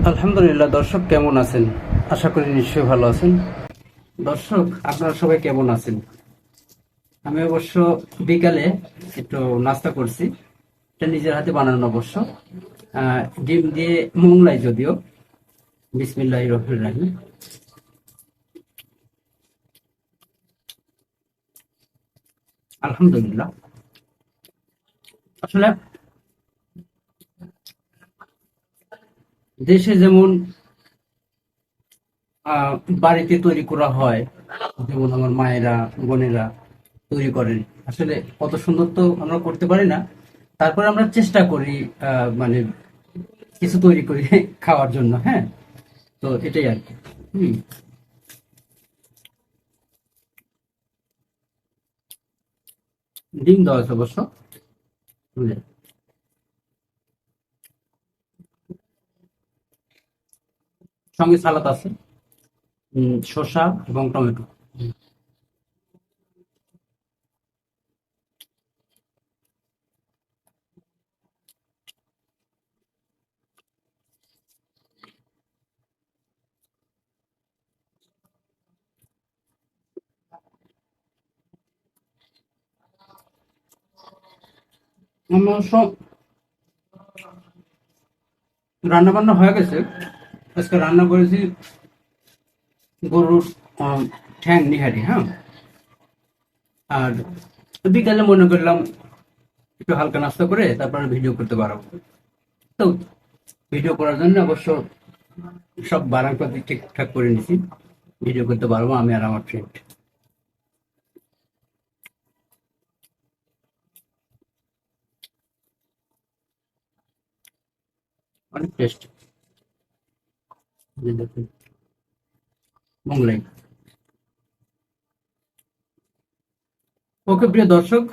আলহামদুলিল্লাহ। দর্শক কেমন আছেন? আশা করি নিশ্চয়ই ভালো আছেন। দর্শক আপনারা সবাই কেমন আছেন? আমি অবশ্য বিকালে একটু নাস্তা করছি, এটা নিজের হাতে বানানো অবশ্য। ডিম দিয়ে মোংলাই, যদিও। বিসমিল্লাহির রহমানির রহিম। আলহামদুলিল্লাহ। আসলে দেশে যেমন আহ, বাড়িতে তৈরি করা হয়, যেমন আমার মায়েরা, বোনেরা তৈরি করেন, আসলে কত সুন্দর তো আমরা করতে পারি না। তারপরে আমরা চেষ্টা করি মানে কিছু তৈরি করে খাওয়ার জন্য। হ্যাঁ, তো এটাই আর কি। হুম। ডিম দেওয়া আছে অবশ্য। বুঝলেন? সঙ্গে সালাদ আছে, শসা এবং টমেটো। আমার অবশ্য রান্না বান্না হয়ে গেছে। আজকে রান্না করেছি গরুর ঠ্যাং নিহারি। হ্যাঁ, আর বিকালে মনে করলাম একটু হালকা নাস্তা করে তারপরে ভিডিও করতে পারবো। তো ভিডিও করার জন্য অবশ্য সব বারাংপাতি ঠিকঠাক করে নিছি। ভিডিও করতে পারবো আমি আর আমার ফ্রেন্ড। অনেক টেস্ট। দেখুন, মোগলাই। ওকে প্রিয় দর্শক,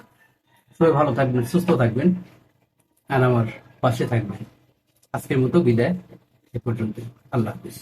সবাই ভালো থাকবেন, সুস্থ থাকবেন, আর আমার পাশে থাকবেন। আজকের মতো বিদায়, এ পর্যন্ত। আল্লাহ হাফিজ।